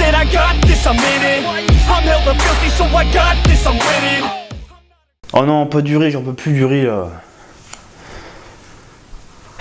said I got this, I'm in it. I'm hella filthy, so I got this, I'm winning. Oh non, pas du riz, j'en peux plus du riz là.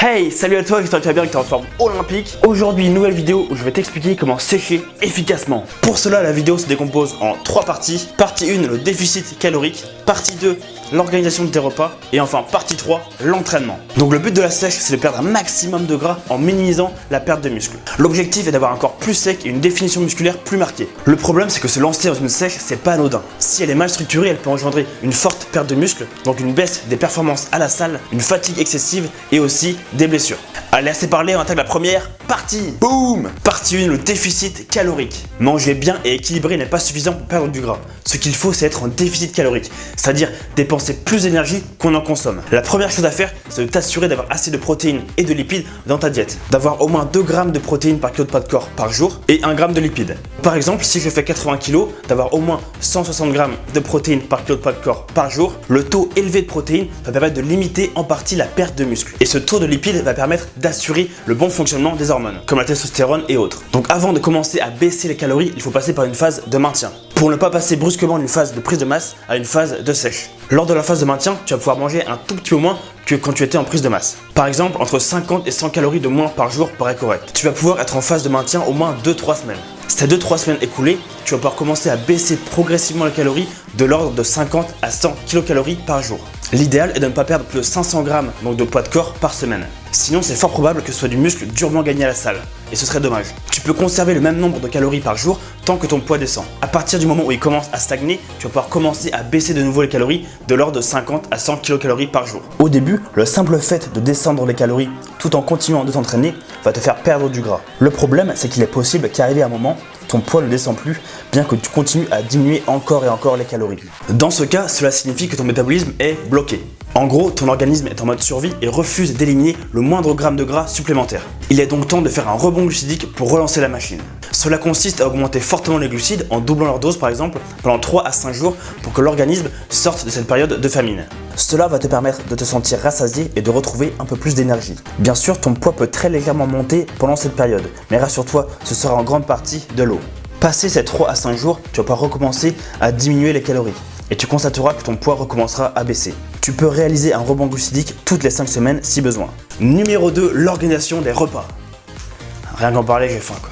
Hey, salut à toi, j'espère que tu vas bien, que tu es en forme olympique. Aujourd'hui, une nouvelle vidéo où je vais t'expliquer comment sécher efficacement. Pour cela, la vidéo se décompose en 3 parties. Partie 1, le déficit calorique. Partie 2, l'organisation de tes repas. Et enfin, partie 3, l'entraînement. Donc le but de la sèche, c'est de perdre un maximum de gras en minimisant la perte de muscle. L'objectif est d'avoir un corps plus sec et une définition musculaire plus marquée. Le problème, c'est que se lancer dans une sèche, c'est pas anodin. Si elle est mal structurée, elle peut engendrer une forte perte de muscle, donc une baisse des performances à la salle, une fatigue excessive et aussi des blessures. Allez, assez parlé, on attaque la première partie. Boum! Partie 1, le déficit calorique. Manger bien et équilibré n'est pas suffisant pour perdre du gras. Ce qu'il faut, c'est être en déficit calorique, c'est-à-dire dépenser plus d'énergie qu'on en consomme. La première chose à faire, c'est de t'assurer d'avoir assez de protéines et de lipides dans ta diète. D'avoir au moins 2 grammes de protéines par kilo de poids de corps par jour et 1 gramme de lipides. Par exemple, si je fais 80 kg, d'avoir au moins 160 grammes de protéines par kilo de poids de corps par jour, le taux élevé de protéines va permettre de limiter en partie la perte de muscle. Et ce taux de lipides va permettre d'assurer le bon fonctionnement des hormones, comme la testostérone et autres. Donc avant de commencer à baisser les calories, il faut passer par une phase de maintien, pour ne pas passer brusquement d'une phase de prise de masse à une phase de sèche. Lors de la phase de maintien, tu vas pouvoir manger un tout petit peu moins que quand tu étais en prise de masse. Par exemple, entre 50 et 100 calories de moins par jour paraît correct. Tu vas pouvoir être en phase de maintien au moins 2-3 semaines. Ces 2-3 semaines écoulées, tu vas pouvoir commencer à baisser progressivement les calories de l'ordre de 50 à 100 kcal par jour. L'idéal est de ne pas perdre plus de 500 grammes donc de poids de corps par semaine. Sinon, c'est fort probable que ce soit du muscle durement gagné à la salle. Et ce serait dommage. Tu peux conserver le même nombre de calories par jour tant que ton poids descend. À partir du moment où il commence à stagner, tu vas pouvoir commencer à baisser de nouveau les calories de l'ordre de 50 à 100 kcal par jour. Au début, le simple fait de descendre les calories tout en continuant de t'entraîner va te faire perdre du gras. Le problème, c'est qu'il est possible qu'arrivé à un moment, ton poids ne descend plus, bien que tu continues à diminuer encore et encore les calories. Dans ce cas, cela signifie que ton métabolisme est bloqué. En gros, ton organisme est en mode survie et refuse d'éliminer le moindre gramme de gras supplémentaire. Il est donc temps de faire un rebond glucidique pour relancer la machine. Cela consiste à augmenter fortement les glucides en doublant leur dose par exemple pendant 3 à 5 jours pour que l'organisme sorte de cette période de famine. Cela va te permettre de te sentir rassasié et de retrouver un peu plus d'énergie. Bien sûr, ton poids peut très légèrement monter pendant cette période, mais rassure-toi, ce sera en grande partie de l'eau. Passé ces 3 à 5 jours, tu vas pouvoir recommencer à diminuer les calories et tu constateras que ton poids recommencera à baisser. Tu peux réaliser un rebond glucidique toutes les 5 semaines si besoin. Numéro 2, l'organisation des repas. Rien qu'en parler, j'ai faim quoi.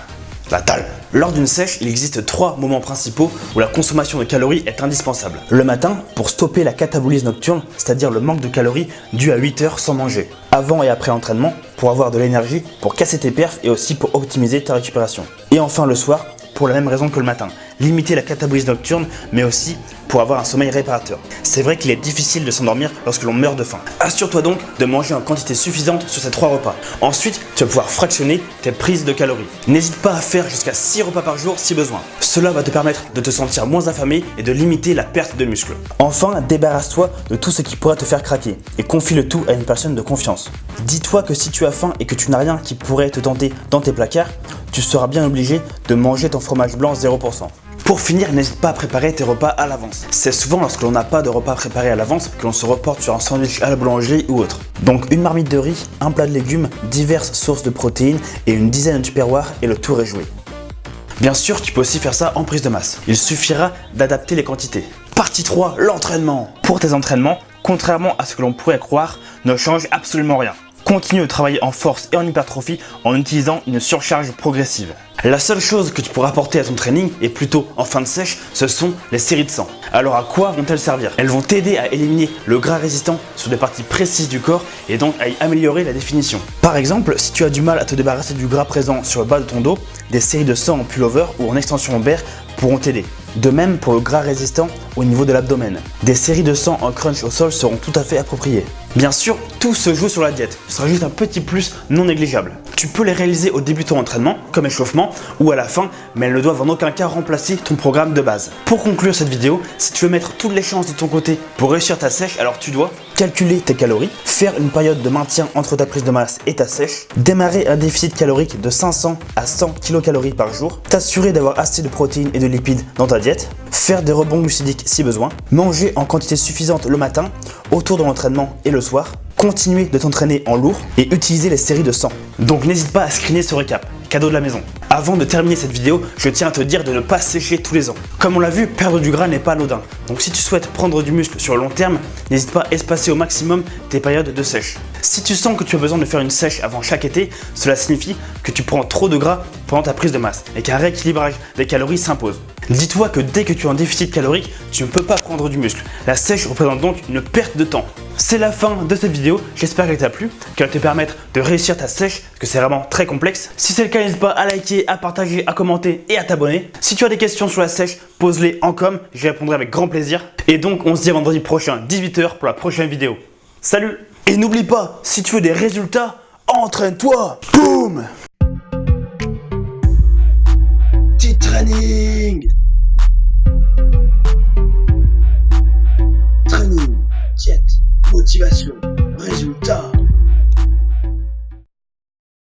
La dalle. Lors d'une sèche, il existe 3 moments principaux où la consommation de calories est indispensable. Le matin, pour stopper la catabolyse nocturne, c'est-à-dire le manque de calories dû à 8 heures sans manger. Avant et après l'entraînement, pour avoir de l'énergie, pour casser tes perfs et aussi pour optimiser ta récupération. Et enfin le soir, pour la même raison que le matin, limiter la catabolyse nocturne, mais aussi pour avoir un sommeil réparateur. C'est vrai qu'il est difficile de s'endormir lorsque l'on meurt de faim. Assure-toi donc de manger en quantité suffisante sur ces 3 repas. Ensuite, tu vas pouvoir fractionner tes prises de calories. N'hésite pas à faire jusqu'à 6 repas par jour si besoin. Cela va te permettre de te sentir moins affamé et de limiter la perte de muscle. Enfin, débarrasse-toi de tout ce qui pourrait te faire craquer et confie le tout à une personne de confiance. Dis-toi que si tu as faim et que tu n'as rien qui pourrait te tenter dans tes placards, tu seras bien obligé de manger ton fromage blanc 0%. Pour finir, n'hésite pas à préparer tes repas à l'avance. C'est souvent lorsque l'on n'a pas de repas préparé à l'avance que l'on se reporte sur un sandwich à la boulangerie ou autre. Donc une marmite de riz, un plat de légumes, diverses sources de protéines et une dizaine de tupperwares et le tour est joué. Bien sûr, tu peux aussi faire ça en prise de masse. Il suffira d'adapter les quantités. Partie 3, l'entraînement. Pour tes entraînements, contrairement à ce que l'on pourrait croire, ne change absolument rien. Continue de travailler en force et en hypertrophie en utilisant une surcharge progressive. La seule chose que tu pourras apporter à ton training, et plutôt en fin de sèche, ce sont les séries de 100. Alors à quoi vont-elles servir? Elles vont t'aider à éliminer le gras résistant sur des parties précises du corps et donc à y améliorer la définition. Par exemple, si tu as du mal à te débarrasser du gras présent sur le bas de ton dos, des séries de 100 en pullover ou en extension lombaire pourront t'aider. De même pour le gras résistant au niveau de l'abdomen. Des séries de 100 en crunch au sol seront tout à fait appropriées. Bien sûr, tout se joue sur la diète. Ce sera juste un petit plus non négligeable. Tu peux les réaliser au début de ton entraînement, comme échauffement, ou à la fin, mais elles ne doivent en aucun cas remplacer ton programme de base. Pour conclure cette vidéo, si tu veux mettre toutes les chances de ton côté pour réussir ta sèche, alors tu dois calculer tes calories, faire une période de maintien entre ta prise de masse et ta sèche, démarrer un déficit calorique de 500 à 100 kcal par jour, t'assurer d'avoir assez de protéines et de lipides dans ta diète, faire des rebonds glucidiques si besoin, manger en quantité suffisante le matin, autour de l'entraînement et le soir, continuer de t'entraîner en lourd et utiliser les séries de 100. Donc n'hésite pas à screener ce récap, cadeau de la maison. Avant de terminer cette vidéo, je tiens à te dire de ne pas sécher tous les ans. Comme on l'a vu, perdre du gras n'est pas anodin. Donc si tu souhaites prendre du muscle sur le long terme, n'hésite pas à espacer au maximum tes périodes de sèche. Si tu sens que tu as besoin de faire une sèche avant chaque été, cela signifie que tu prends trop de gras pendant ta prise de masse et qu'un rééquilibrage des calories s'impose. Dis-toi que dès que tu es en déficit calorique, tu ne peux pas prendre du muscle. La sèche représente donc une perte de temps. C'est la fin de cette vidéo, j'espère qu'elle t'a plu, qu'elle va te permettre de réussir ta sèche, parce que c'est vraiment très complexe. Si c'est le cas, n'hésite pas à liker, à partager, à commenter et à t'abonner. Si tu as des questions sur la sèche, pose-les en com, j'y répondrai avec grand plaisir. Et donc on se dit à vendredi prochain, 18h pour la prochaine vidéo. Salut! Et n'oublie pas, si tu veux des résultats, entraîne-toi! Boum! Petit training! Training, diète, motivation.